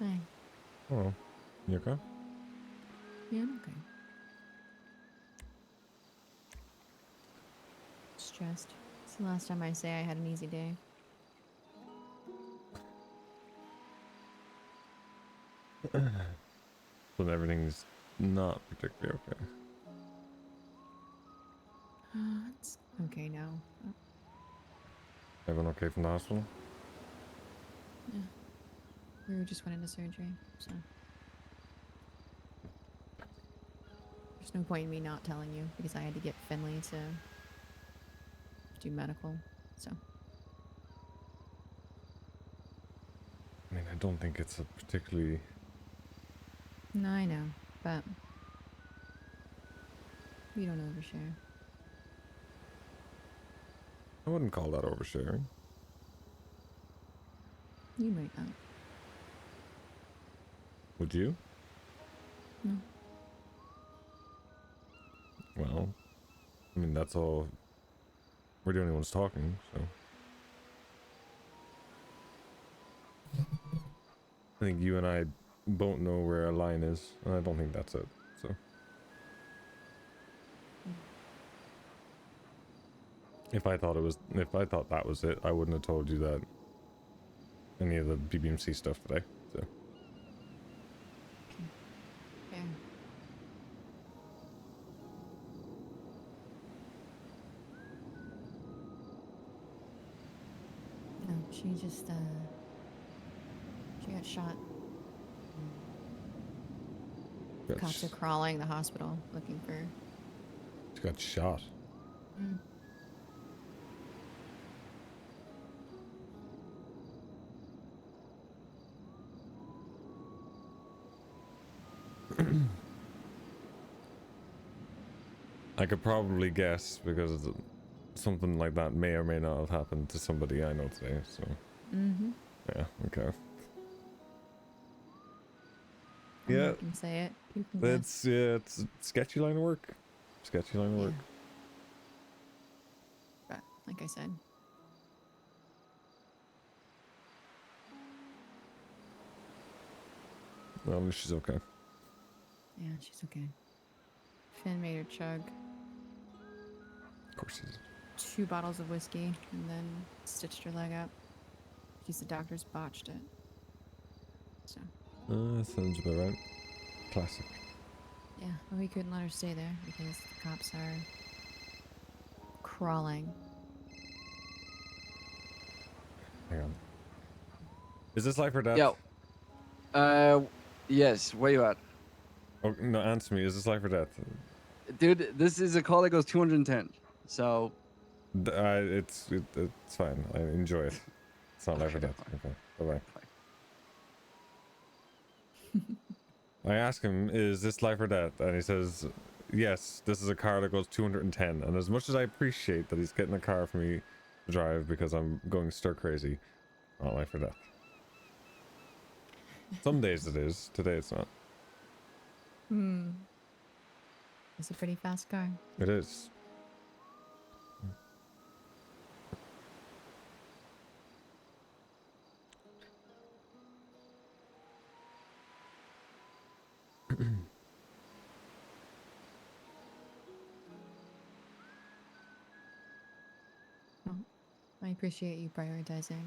Hi. Oh, you okay? Yeah, I'm okay. Stressed. It's the last time I say I had an easy day. But everything's not particularly okay. It's okay now. Oh, Everyone okay from the hospital? yeah. We just went into surgery, so there's no point in me not telling you because I had to get Finley to do medical. So I mean, I don't think it's a particularly... no, I know, but we don't overshare. I wouldn't call that oversharing. You might not. Would you? No. Well, I mean, that's all... We're the only ones talking, so... I think you and I both know where our line is, and I don't think that's it, so... If I thought that was it, I wouldn't have told you that any of the BBMC stuff today, so... Okay. Fair. No, she just she got shot. Cops are crawling the hospital looking for. She got shot. Mm. I could probably guess because something like that may or may not have happened to somebody I know today, so... Mm-hmm. Yeah, okay. I'm Yeah, not gonna say it. You can guess. it's a sketchy line of work. Sketchy line of Yeah. work. But like I said, Well, at least she's okay. yeah, she's okay. Finn made her chug Of course she's... 2 bottles of whiskey and then stitched her leg up. Because the doctors botched it. So, sounds about right. Classic. yeah, but we couldn't let her stay there because the cops are crawling. Hang on. Is this life or death? Yo. Yes. Where you at? Oh, no, answer me. Is this life or death? Dude, this is a call that goes 210. So... It's fine. I enjoy it. It's not life or Okay, death. fine. Okay, bye-bye. Fine. I ask him, is this life or death? And he says, yes, this is a car that goes 210. And as much as I appreciate that he's getting a car for me to drive because I'm going stir crazy, not life or death. Some days it is. Today it's not. Hmm. It's a pretty fast car. It is. Well, I appreciate you prioritizing.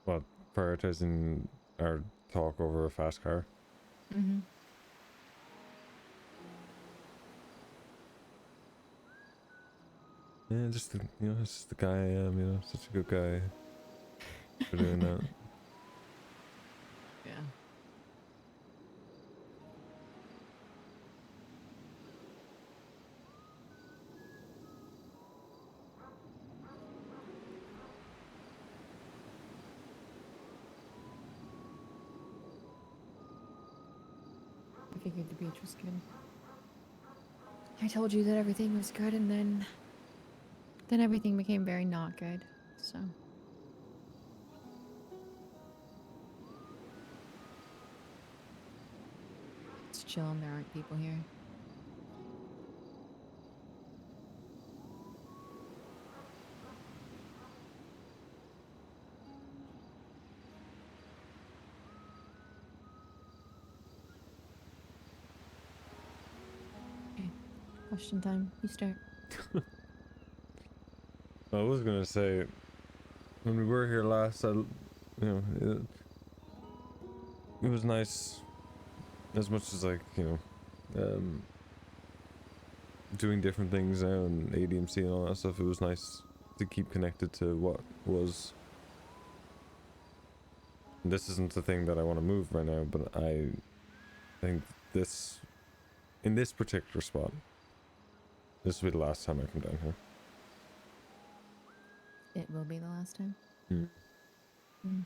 What, prioritizing our talk over a fast car? Mm-hmm. Yeah, just the, it's just the guy I am, such a good guy for doing that. Yeah. I figured the beach was good. I told you that everything was good and then everything became very not good. So it's chill and there aren't people here. Question time. You start. I was gonna say, when we were here last, it was nice, as much as like, doing different things now and ADMC and all that stuff. It was nice to keep connected to what was. And this isn't the thing that I want to move right now, but I think this, in this particular spot, this will be the last time I come down here. It will be the last time. Hmm. Mm.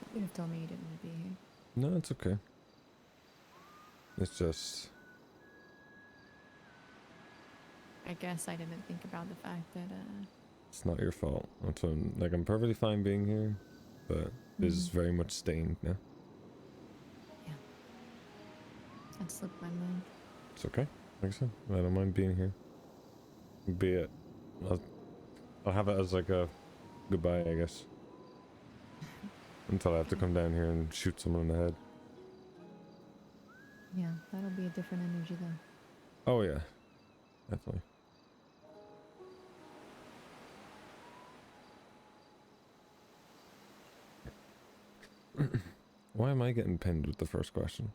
You could have told me you didn't want to be here. No, it's okay. It's just, I guess I didn't think about the fact that, it's not your fault. That's what I'm perfectly fine being here, but it is very much stained now. that slipped my mind. It's okay. Like I said, I don't mind being here. Be it. I'll have it as like a goodbye, I guess. Until I have to come down here and shoot someone in the head. Yeah, that'll be a different energy though. Oh yeah, definitely. Why am I getting pinned with the first question?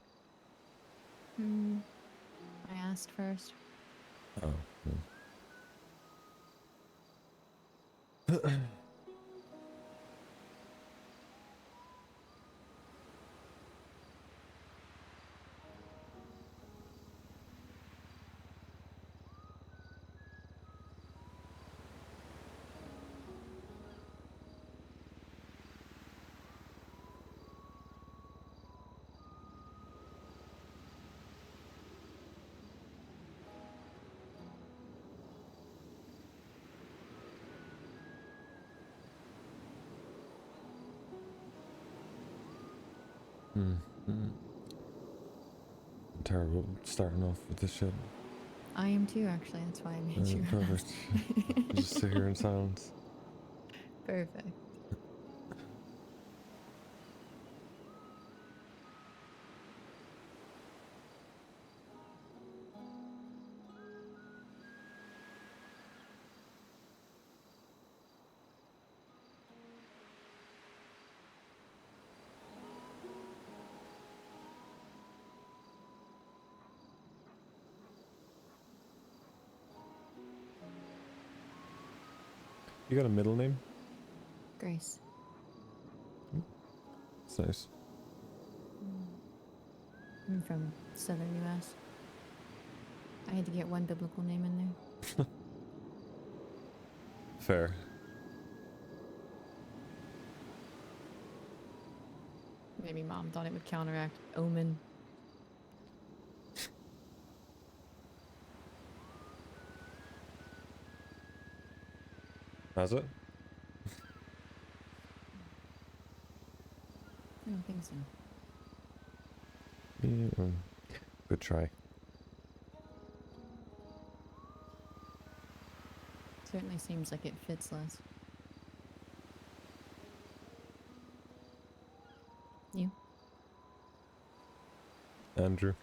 I asked first. Oh. Terrible starting off with this shit. I am too, actually. That's why I made you Perfect. ask. Just sit here in silence. Perfect. You got a middle name? Grace. It's nice. I'm from southern US. I had to get one biblical name in there. Fair. Maybe mom thought it would counteract Omen. Has it? I don't think so. Yeah, good try. Certainly seems like it fits less. You? Andrew.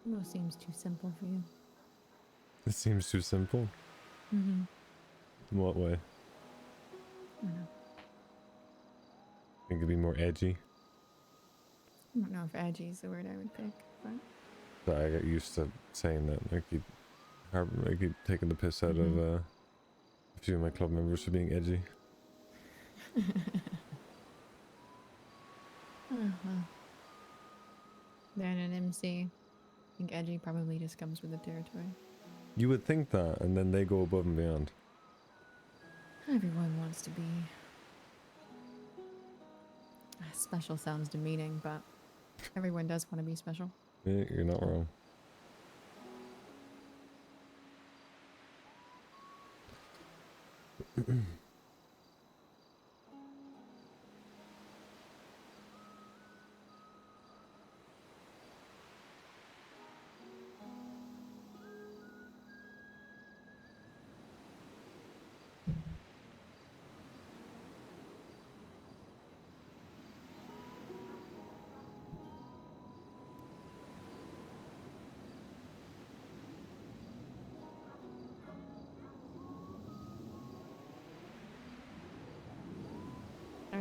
Almost seems too simple for you. It seems too simple. Mm-hmm. In what way? I don't know. Think it'd be more edgy. I don't know if edgy is the word I would pick, but... So I get used to saying that. I keep taking the piss out of a few of my club members for being edgy. Oh, well. They're an MC. I think edgy probably just comes with the territory. You would think that, and then they go above and beyond. Everyone wants to be... Special sounds demeaning, but everyone does want to be special. Yeah, you're not wrong.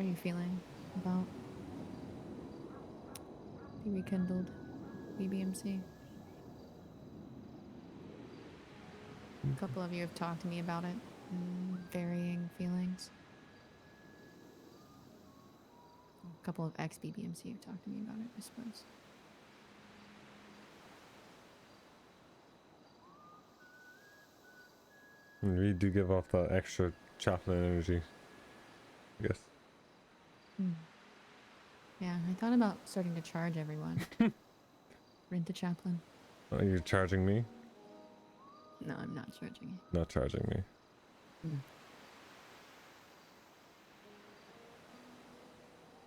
are you feeling about the rekindled BBMC? A couple of you have talked to me about it. Varying feelings. A couple of ex-BBMC have talked to me about it, I suppose. And we do give off that extra chaplain energy, I guess. Yeah, I thought about starting to charge everyone. Rent a chaplain. Oh, you're charging me? No, I'm not charging you. Not charging me. I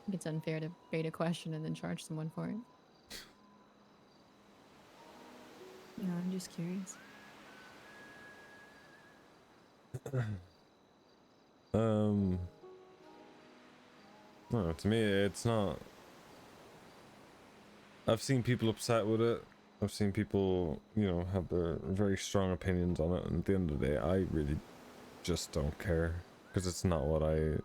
think it's unfair to bait a question and then charge someone for it. No, I'm just curious. No, to me, it's not. I've seen people upset with it. I've seen people, you know, have their very strong opinions on it. And at the end of the day, I really just don't care. Because it's not what I...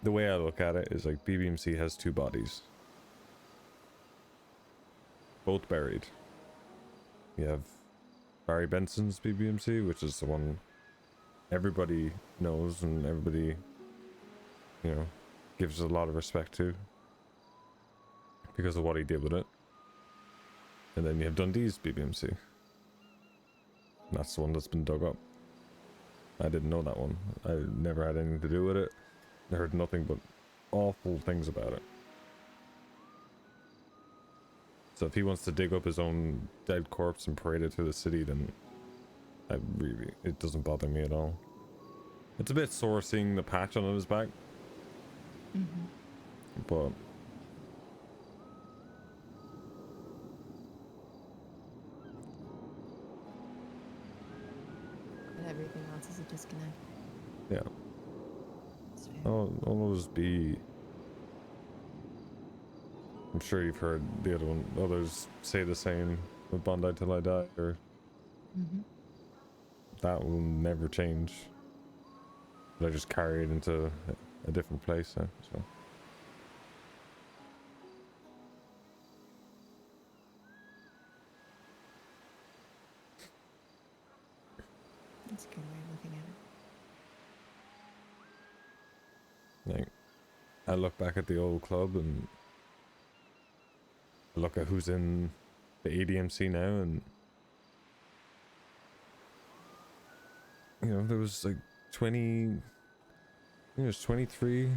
The way I look at it is like BBMC has two bodies. Both buried. You have Barry Benson's BBMC, which is the one everybody knows and everybody, you know, gives a lot of respect to because of what he did with it. And then you have Dundee's BBMC. That's the one that's been dug up. I didn't know that one. I never had anything to do with it. I heard nothing but awful things about it. So if he wants to dig up his own dead corpse and parade it through the city, then it doesn't bother me at all. It's a bit sore seeing the patch on his back. But Everything else is a disconnect. yeah, It's fair. I'll always be. I'm sure you've heard the other one. Others say the same with Bondi Till I Die, or that will never change. But I just carry it into a different place now. So That's a good way of looking at it. like, I look back at the old club and I look at who's in the ADMC now, and you know, there was like 20, I think there's 23,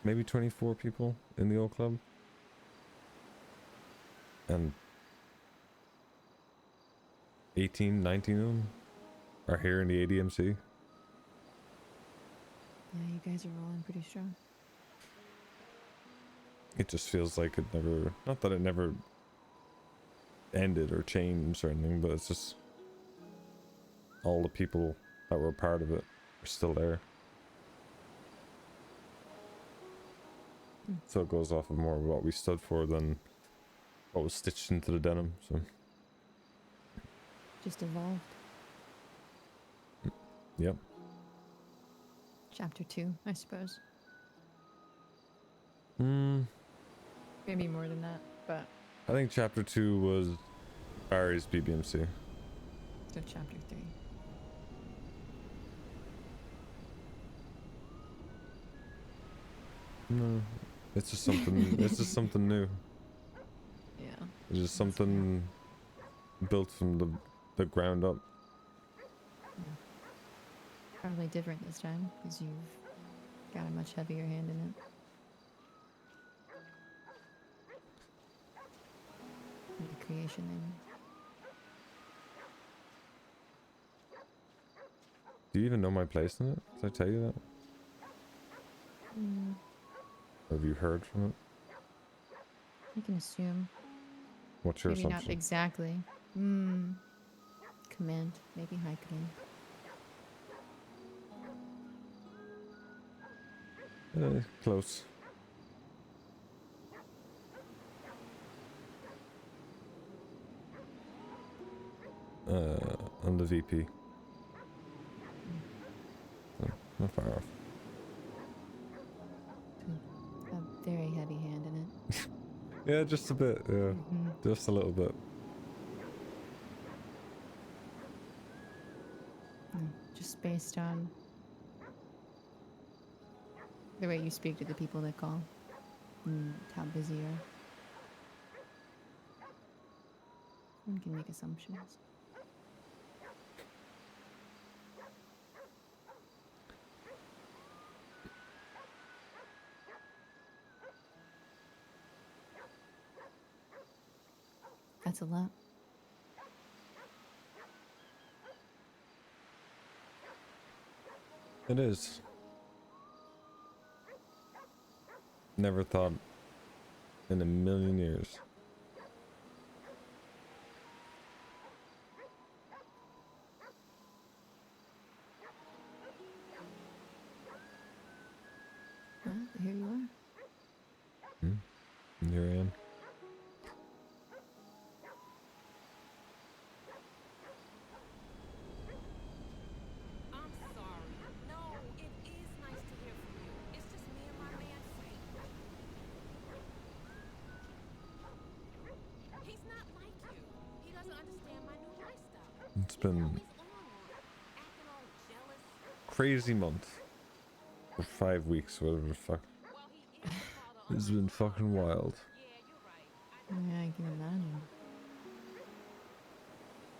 maybe 24 people in the old club. And 18, 19 of them are here in the ADMC. Yeah, you guys are rolling pretty strong. It just feels like it never, not that it never ended or changed or anything, but it's just all the people that were a part of it are still there. So it goes off of more of what we stood for than what was stitched into the denim. So Just evolved. yep. Chapter 2, I suppose. I Maybe more than that, but think chapter 2 was Barry's BBMC. so chapter 3. No, it's just something. It's just something new. Yeah. It's just something built from the ground up. Probably different this time, because you've got a much heavier hand in it. In the creation, I mean. Do you even know my place in it? Did I tell you that? Or have you heard from it? I can assume. What's your Maybe not assumption? exactly. Command. Maybe high command. Close. I'm the VP. So, not far off. very heavy hand in it. Yeah, just a bit. Yeah, Mhm. just a little bit. Just based on the way you speak to the people that call and how busy you are. One can make assumptions. That's a lot. It is. Never thought in a million years. Well, here you are. Hmm? And here I am. I'm sorry. No, it is nice to hear from you. It's just me and my man Frank. He's not like you. He doesn't understand my new lifestyle. It's He's been always on or acting all jealous. crazy month. For 5 weeks, whatever the fuck. Well, he is the father of It's my been new fucking daughter. wild. Yeah, you're right. I know. Yeah, I can imagine.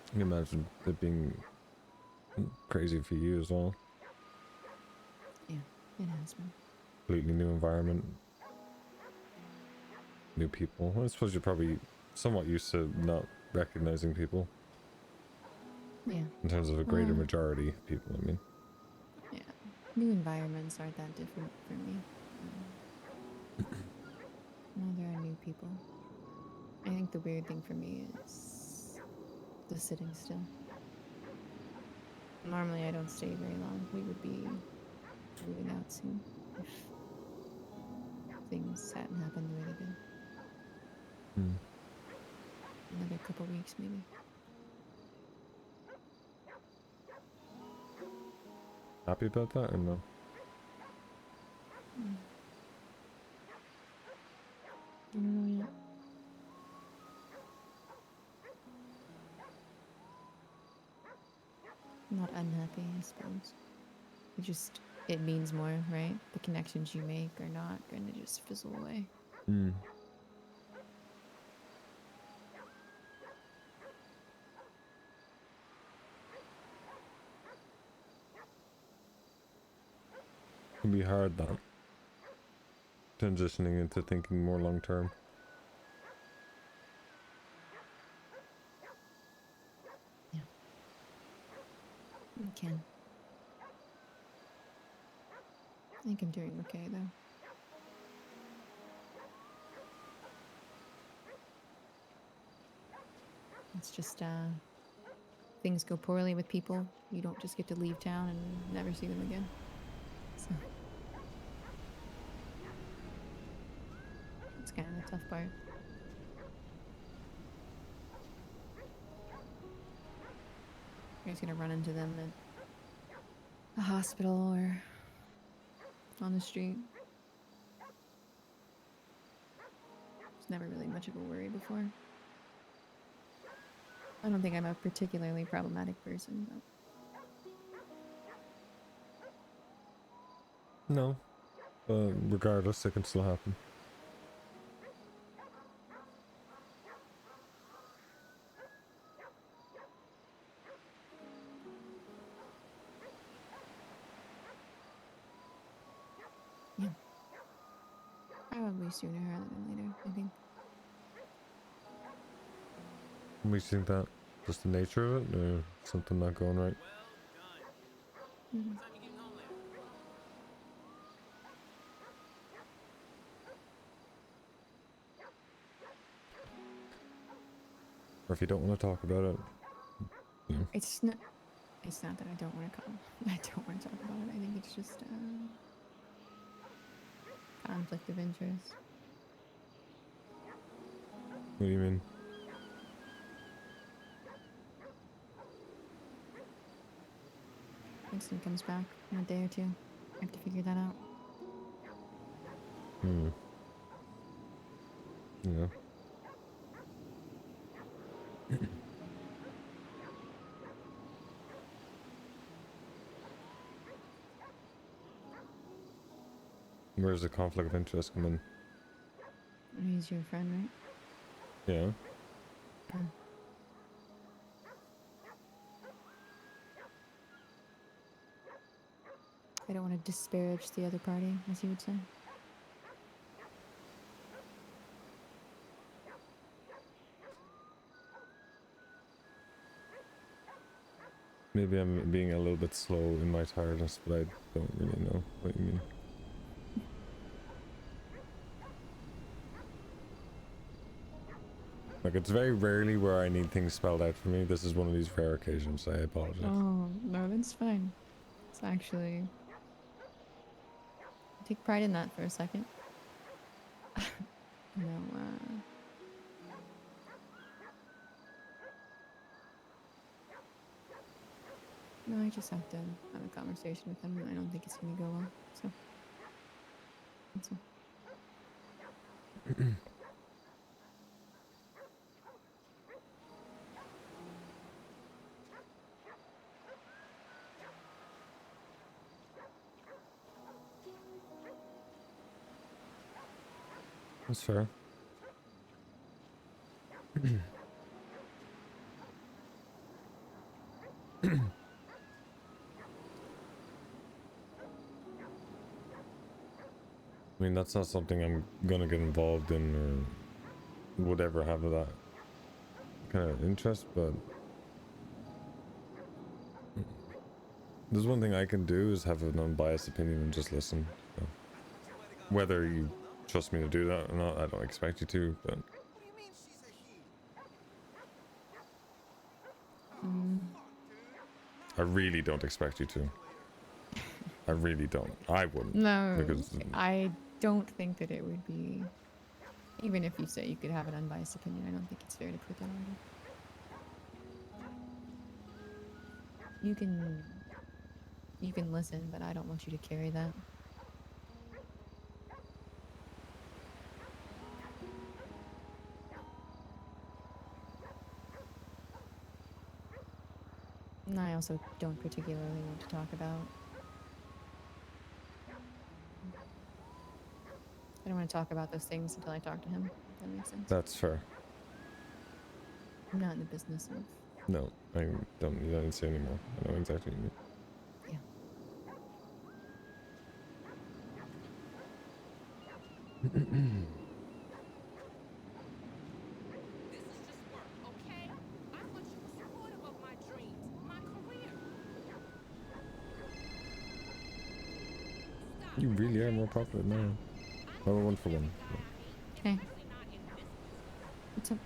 I can imagine it being crazy for you as well. Yeah, it has been. Completely new environment, new people. I suppose you're probably somewhat used to not recognizing people Yeah. in terms of a greater Well, majority of people, I mean. yeah. New environments aren't that different for me. No, there are new people. I think the weird thing for me is the sitting still. Normally, I don't stay very long. We would be moving out soon if things hadn't happened the way they did. Hmm. Another couple weeks, maybe. Happy about that or no? Mm. I don't know yet. Not unhappy, I suppose. It means more, right? The connections you make are not going to just fizzle away. Hmm. Can be hard that. Transitioning into thinking more long term. Yeah. It can. I think I'm doing okay, though. It's just, things go poorly with people. You don't just get to leave town and never see them again. So, it's kind of the tough part. You're just gonna run into them at a hospital or on the street. It's never really much of a worry before. I don't think I'm a particularly problematic person, but No. Regardless, it can still happen. yeah. Probably sooner rather than later, I think. We think that just the nature of it, or something not going right. Well done. Mhm. What time you getting home at? Or if you don't want to talk about it, you know. It's not. It's not that I don't want to call. I don't want to talk about it. I think it's just conflict of interest. What do you mean? Winston comes back in a day or two. I have to figure that out. Hmm. Yeah. Where's the conflict of interest come in? He's your friend, Yeah. right? I don't want to disparage the other party, as you would say. Maybe I'm being a little bit slow in my tiredness, but I don't really know what you mean. Like, it's very rarely where I need things spelled out for me. This is one of these rare occasions. I apologize. Oh, no, that's fine. It's actually... take pride in that for a second. No, no, I just have to have a conversation with him. I don't think it's gonna go well, so... That's all. That's fair. I mean, that's not something I'm gonna get involved in or would ever have that kind of interest, but there's one thing I can do is have an unbiased opinion and just listen. So whether you trust me to do that or not, I don't expect you to, but I really don't expect you to. I really don't. I wouldn't. No, Because I don't think that it would be... Even if you say you could have an unbiased opinion, I don't think it's fair to put that on you. You can listen, but I don't want you to carry that. And I also don't particularly want to talk about... I don't want to talk about those things until I talk to him, if that makes sense. that's fair. I'm not in the business of... No, I don't need to say anymore. I know exactly what you mean. Yeah. This is just work, okay? I thought you were supportive of my dreams, my career. Stop, You really are okay? more Just popular stop. now. I Have a don't one like for every one. guy I meet, Hey. especially not in this business. What's up?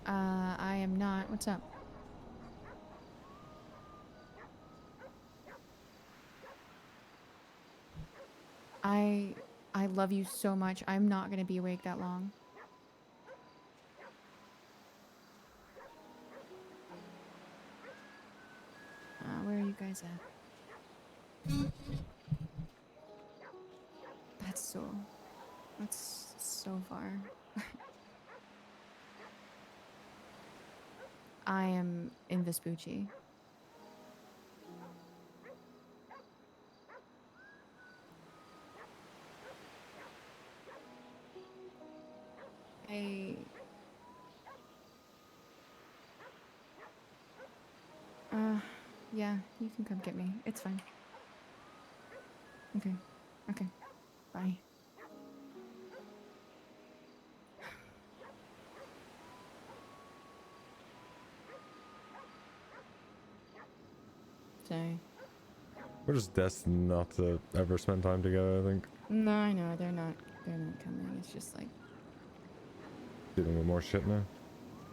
I am not... What's up? I love you so much. I'm not gonna be awake that long. Where are you guys at? That's so far. I am in Vespucci. I... yeah, you can come get me. It's fine. Okay. Okay. Bye. Sorry. We're just destined not to ever spend time together, I think. No, I know. They're not coming. It's just like... Dealing with more shit now.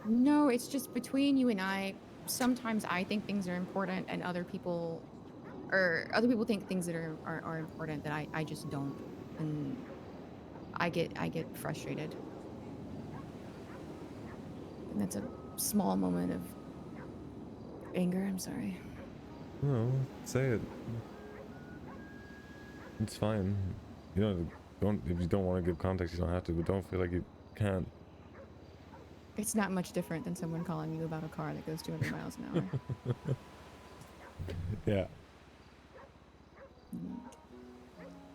No, it's just between you and I. Sometimes I think things are important and other people think things that are important that I just don't. And I get frustrated. And that's a small moment of anger. I'm sorry. No, say it. It's fine. You don't if you don't want to give context, you don't have to, but don't feel like you can't. It's not much different than someone calling you about a car that goes 200 miles an hour. Yeah. I'm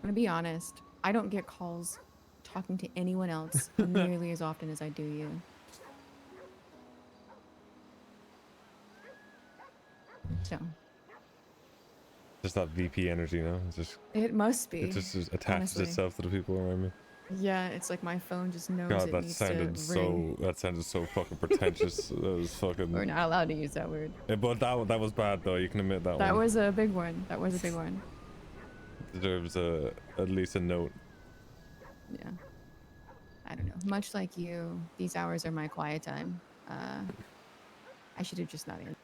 gonna be honest. I don't get calls talking to anyone else nearly as often as I do you. So Just that VP energy, you know? it must It be, just attaches honestly. itself to the people around me. Yeah, it's like my phone just knows God, it that needs to sounded ring. so. That sounded so fucking pretentious. That was fucking. We're not allowed to use that word. But that was bad though. You can admit that That one. was a big one. That was a big one. Deserves at least a note. Yeah. I don't know. Much like you, these hours are my quiet time. I should have just not answered.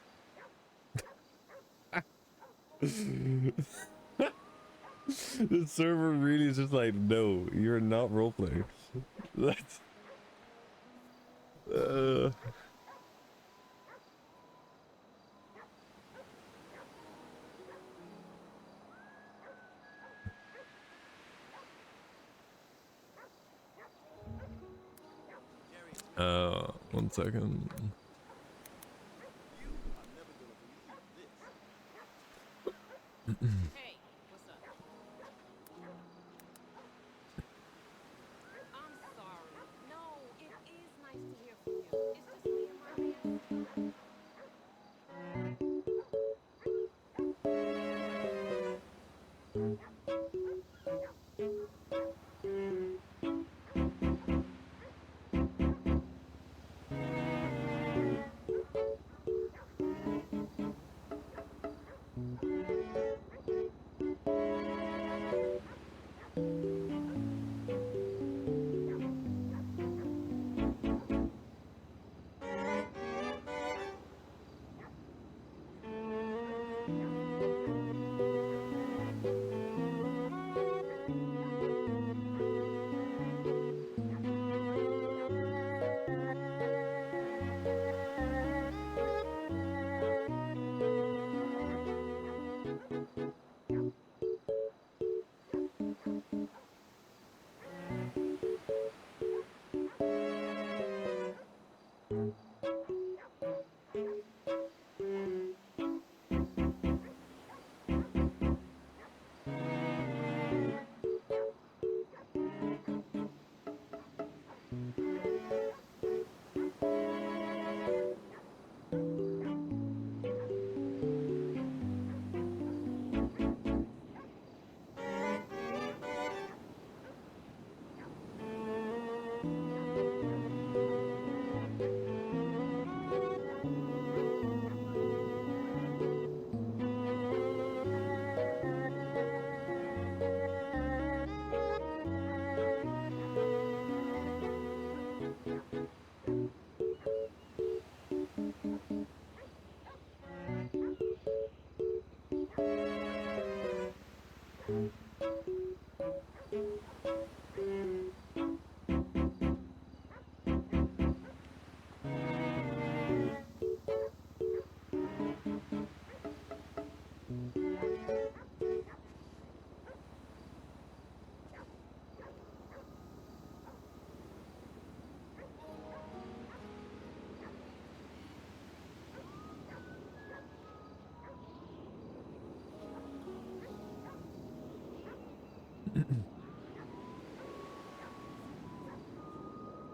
The server really is just like, no, you're not roleplaying. That's. One second. Hey, what's up? I'm sorry. No, it is nice to hear from you. It's just me and my man.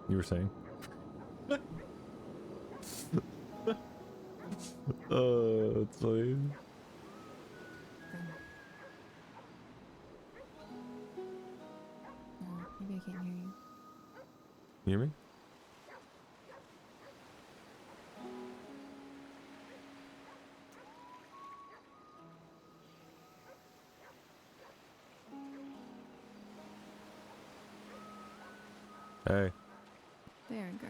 You were saying? Oh, it's funny. No, maybe I can't hear you. You hear me? Hey. There we go.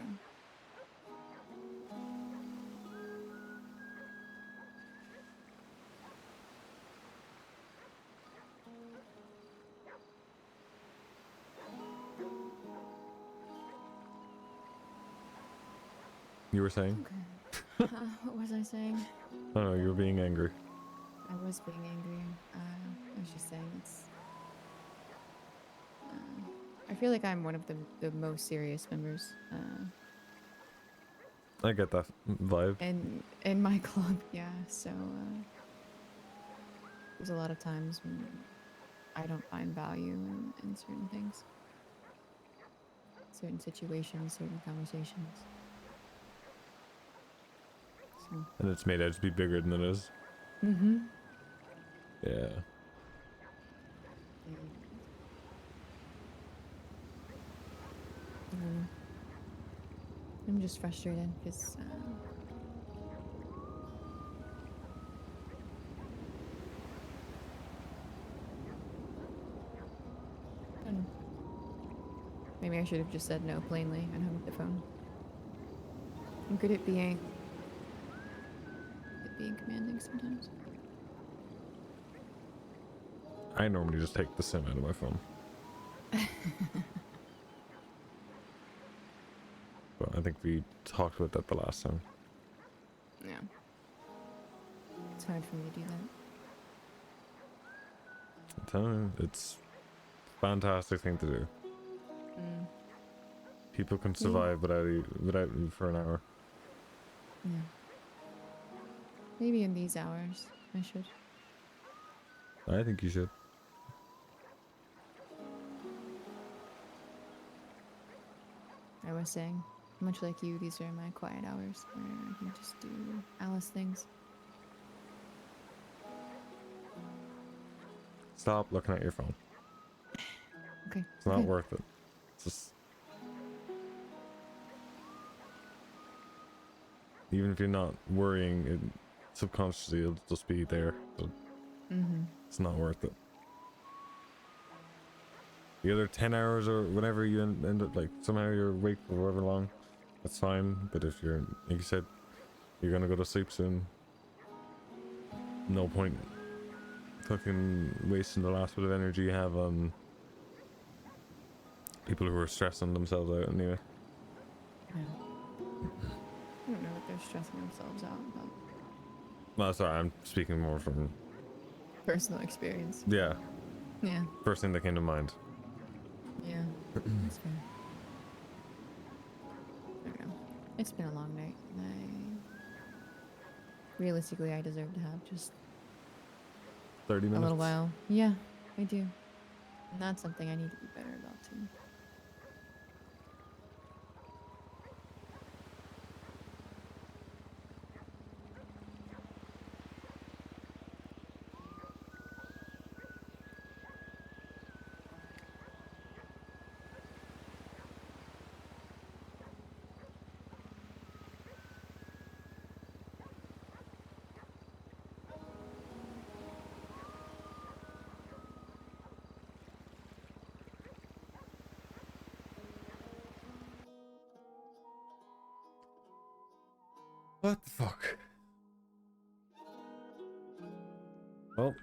You were saying? Okay. What was I saying? Oh no, you were being angry. I was being angry. I was just saying it's. I feel like I'm one of the most serious members I get that vibe. in my club. Yeah, so there's a lot of times when I don't find value in certain things, certain situations, certain conversations. So. And it's made out to be bigger than it is. Mm-hmm. Yeah. I'm just frustrated because I don't know. Maybe I should have just said no plainly and hung up the phone. I'm good at being commanding sometimes. I normally just take the SIM out of my phone. But I think we talked about that the last time. Yeah. It's hard for me to do that. I'm telling you, it's a fantastic thing to do. Mm. People can survive without you for an hour. Yeah. Maybe in these hours I should. I think you should. I was saying, much like you, these are my quiet hours where I can just do Alice things. Stop looking at your phone. Okay. It's not worth it. It's just... Even if you're not worrying, it subconsciously it'll just be there. So it's not worth it. The other 10 hours or whenever you end up, like, somehow you're awake for however long, that's fine. But if you're, like you said, you're gonna go to sleep soon, no point fucking wasting the last bit of energy you have on people who are stressing themselves out anyway. Yeah. I don't know what they're stressing themselves out about. Well, sorry, I'm speaking more from... Personal experience. Yeah, Yeah. first thing that came to mind. Yeah. That's fair. I don't know. It's been a long night. Realistically, I deserve to have just 30 minutes. a little while. Yeah, I do. And that's something I need to be better about too. What the fuck? Well,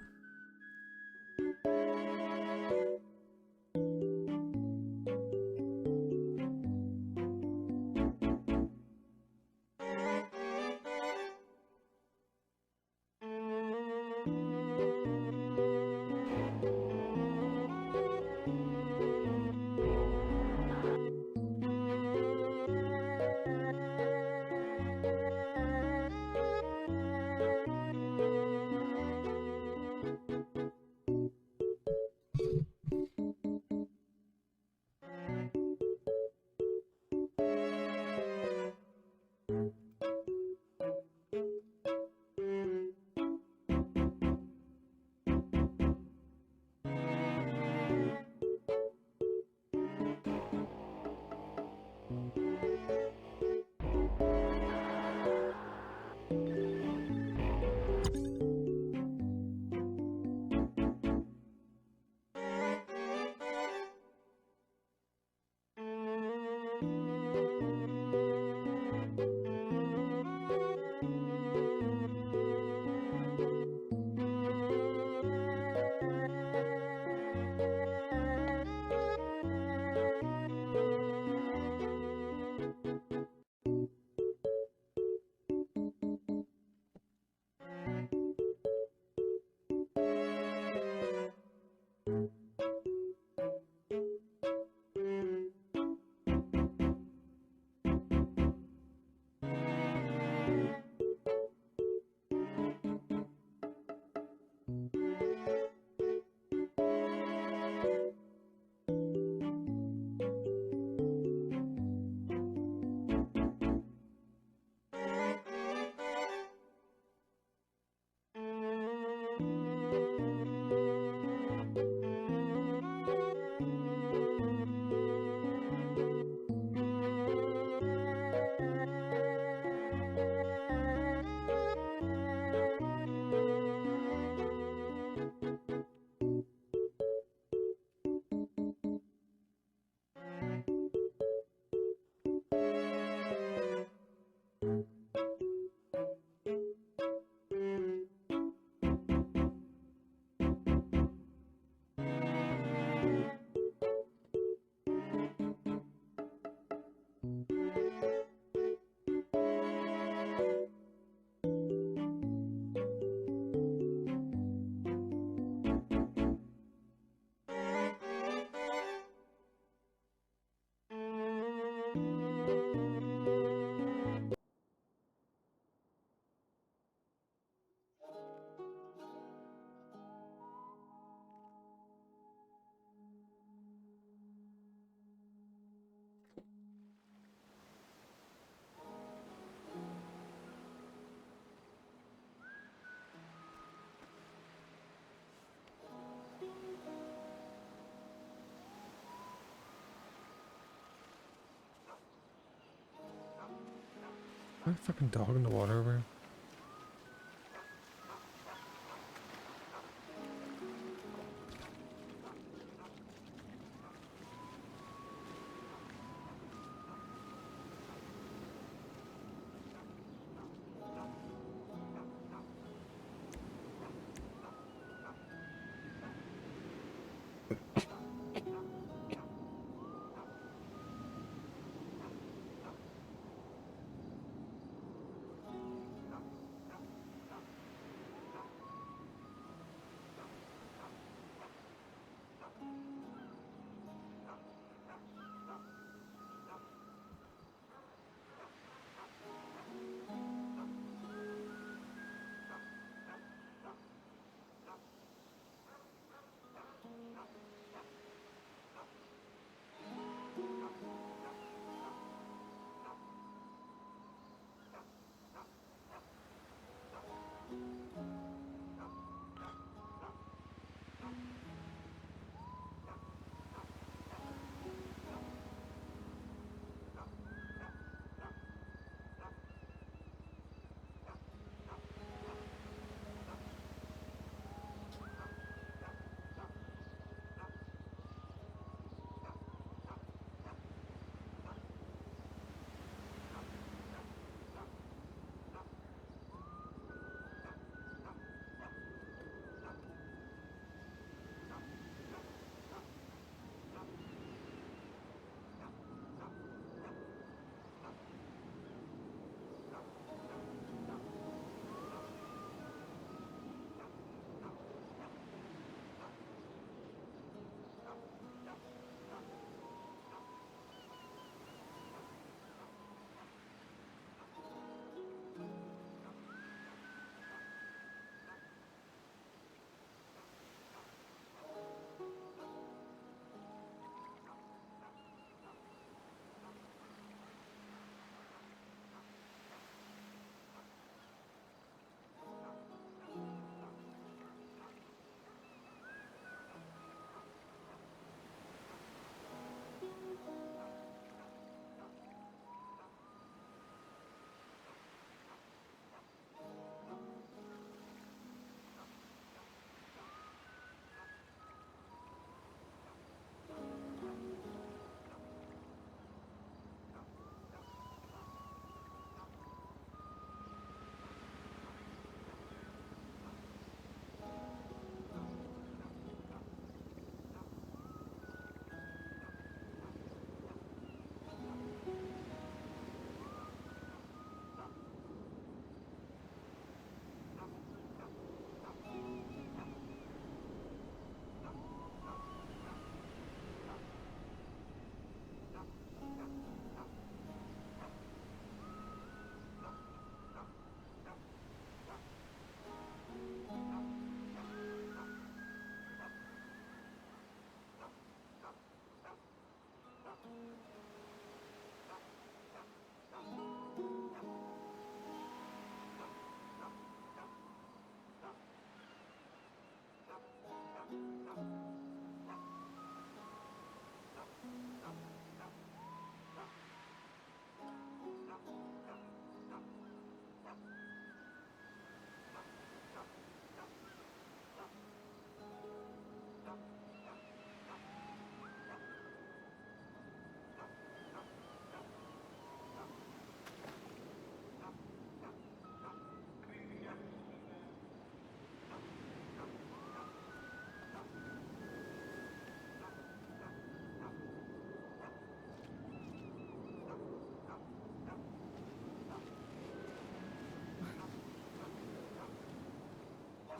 Is there a fucking dog in the water over here?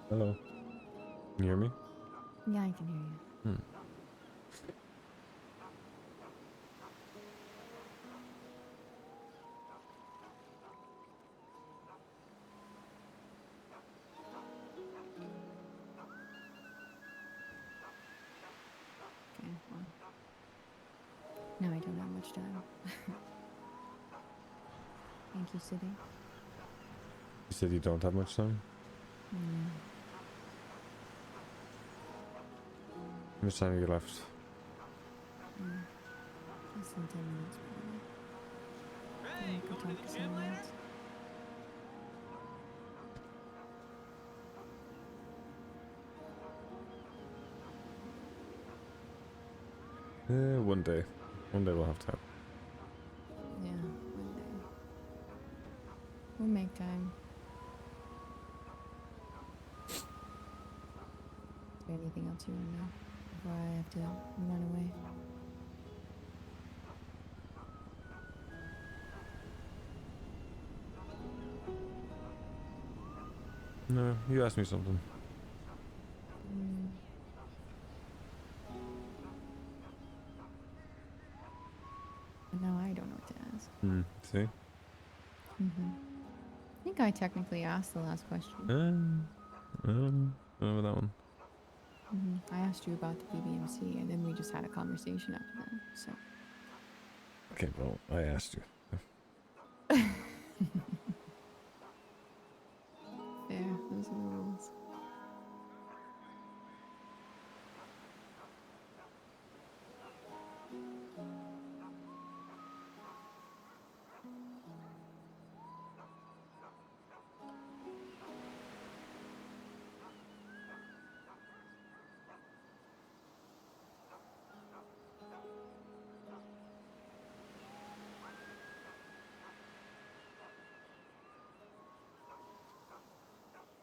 Hello. Can you hear me? Yeah, I can hear you. Hmm. Okay, well. Now I don't have much time. Thank you, City. You said you don't have much time? Mm, How much time have you left? less than 10 minutes, probably. Hey, I could going to talk the to gym someone later? else. One day. One day we'll have time. Yeah, one day. We'll make time. Is there anything else you want to know before I have to run away? No, you asked me something. Mm. No, I don't know what to ask. See? I think I technically asked the last question. Remember that one? I asked you about the BBMC, and then we just had a conversation after that. So. Okay, well, I asked you. Fair. Those are the rules.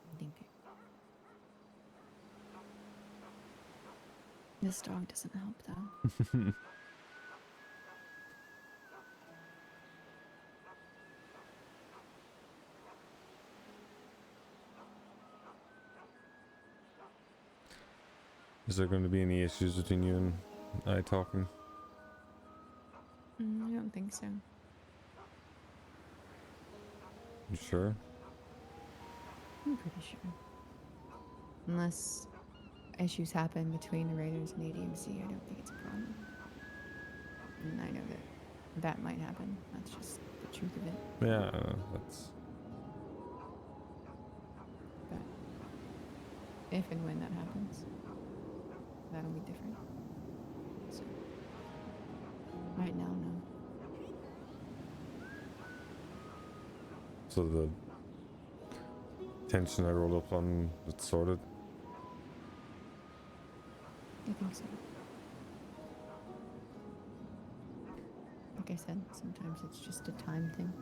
I'm thinking. This dog doesn't help, though. Is there going to be any issues between you and I talking? I don't think so. You sure? I'm pretty sure. Unless issues happen between the Raiders and ADMC, I don't think it's a problem. And I know that that might happen. That's just the truth of it. Yeah, that's... But if and when that happens, that'll be different. So, right now, no. So the tension I rolled up on, it's sorted? I think so. Like I said, sometimes it's just a time thing.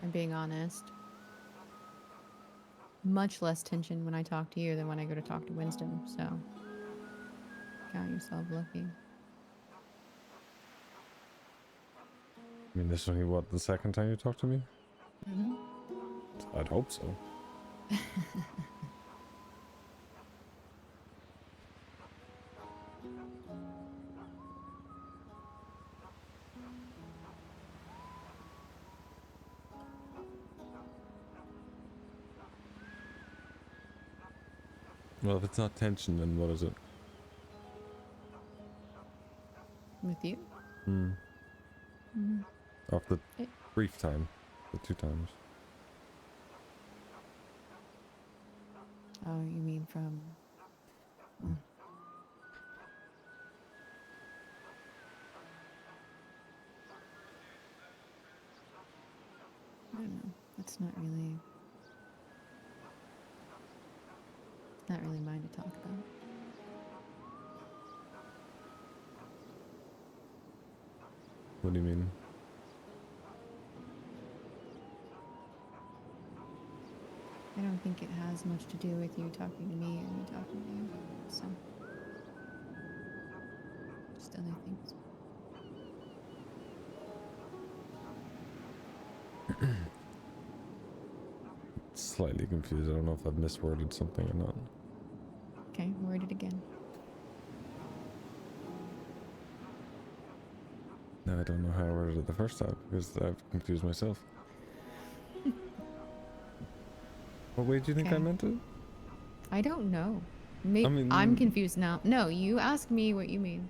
I'm being honest. Much less tension when I talk to you than when I go to talk to Winston, so count yourself lucky. I mean, this is only, what, the second time you talked to me? I'd hope so. Well, if it's not tension, then what is it? With you? Off the It, brief time. The 2 times. oh, you mean from... oh. I don't know. That's not really... It's not really mine to talk about. What do you mean? I don't think it has much to do with you talking to me or me talking to you. So... just other things. Slightly confused. I don't know if I've misworded something or not. Okay, word it again. No, I don't know how I worded it the first time because I've confused myself. What way do you think I Okay. meant it? I don't know. I I'm mean, confused now. No, you ask me what you mean.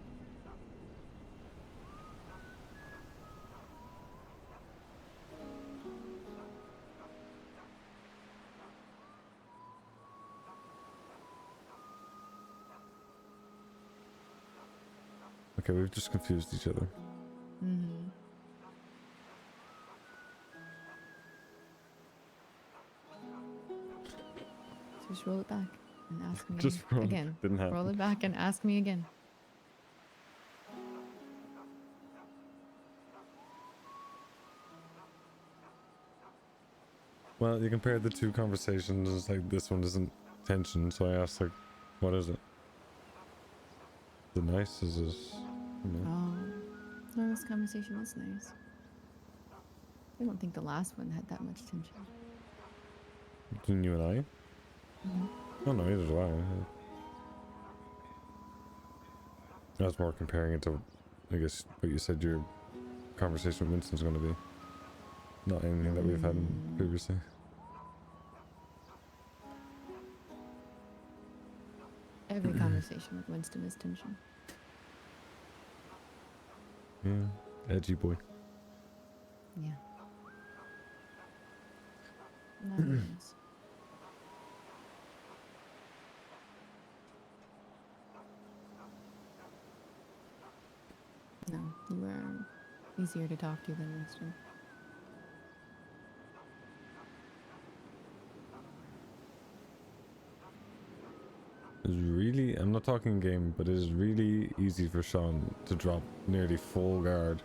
okay, we've just confused each other. Mm-hmm. So just roll it back and ask me Just wrong. again. Didn't Roll happen. it back and ask me again. Well, you compared the two conversations. It's like this one isn't tension, so I asked like, what is it? Is it nice? Is it? You know. Oh, no, this conversation was nice. I don't think the last one had that much tension. Between you and I? Mm-hmm. Oh no, neither do I. I was more comparing it to, I guess, what you said your conversation with Winston's going to be. Not anything that we've had previously. Every conversation with Winston is tension. Yeah, edgy boy. Yeah. Not nice. No, you are easier to talk to than Winston. It's really, I'm not talking game, but it is really easy for Sean to drop nearly full guard.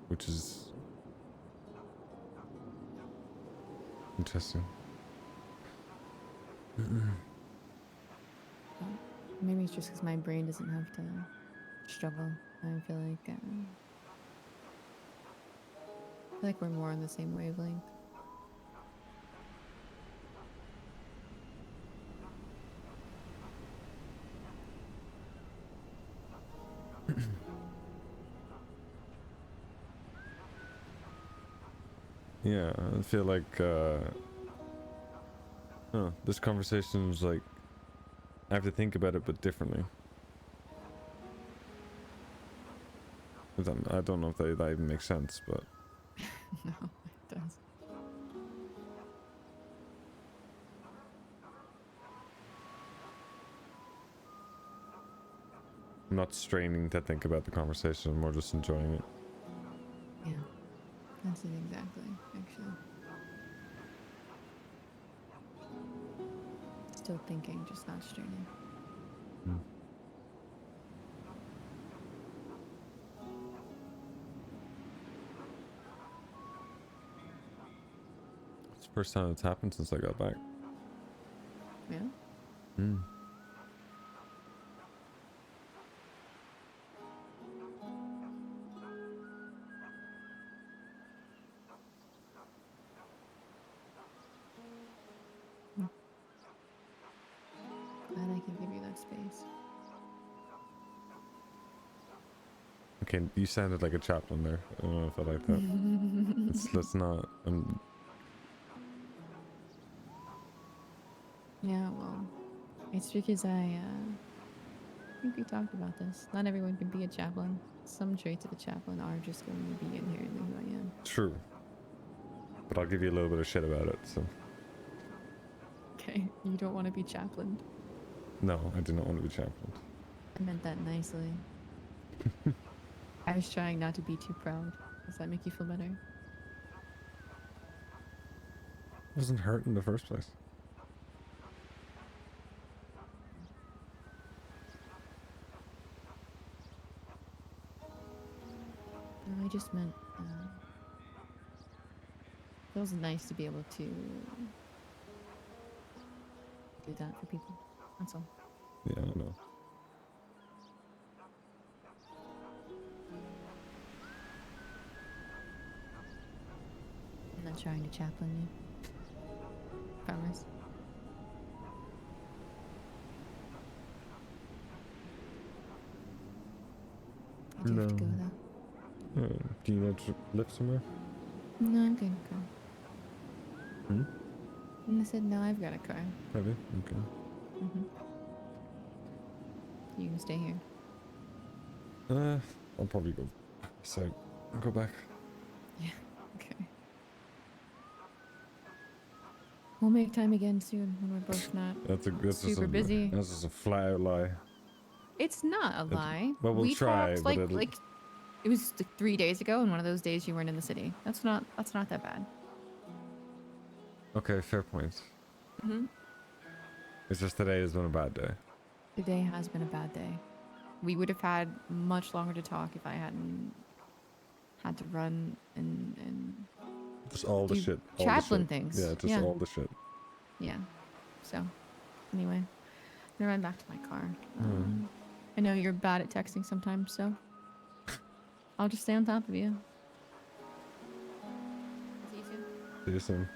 Which is interesting. But maybe it's just because my brain doesn't have to struggle. I feel like we're more on the same wavelength. Yeah, I feel like this conversation is like, I have to think about it but differently. I don't know if that even makes sense, but No, it does. I'm not straining to think about the conversation, I'm more just enjoying it. Yeah, that's it exactly, actually. Still thinking, just not straining. Mm. It's the first time it's happened since I got back. Yeah? Mm. Glad I can give you that space. Okay, you sounded like a chaplain there. I don't know if I like that. Let's not. Yeah, well, it's because I think we talked about this. Not everyone can be a chaplain. Some traits of a chaplain are just going to be inherently who I am. True. But I'll give you a little bit of shit about it, so. Okay, you don't want to be chaplained. No, I do not want to be chaplain. I meant that nicely. I was trying not to be too proud. Does that make you feel better? It wasn't hurt in the first place. No, I just meant feels nice to be able to do that for people. That's all. Yeah, I know. I'm not trying to chaplain you. Promise. I do have to go No. though. Do you need to live somewhere? No, I'm good. Go. Hmm? And I said, no, I've got a car. Have you? Okay. Hmm. You can stay here. I'll probably go. So, I'll go back. Yeah. Okay. We'll make time again soon when we're both not That's just super busy. That's just a flat out lie. It's not a lie. Well, we'll We try, talked but like it was like 3 days ago, and one of those days you weren't in the city. That's not that bad. Okay, fair point. Mm-hmm. It's just today has been a bad day. Today has been a bad day. We would have had much longer to talk if I hadn't had to run and Just all the do shit. All the chaplain shit. things. Yeah, just Yeah. all the shit. Yeah. So, anyway, I'm gonna run back to my car. Hmm. I know you're bad at texting sometimes, so I'll just stay on top of you. See you soon. See you soon.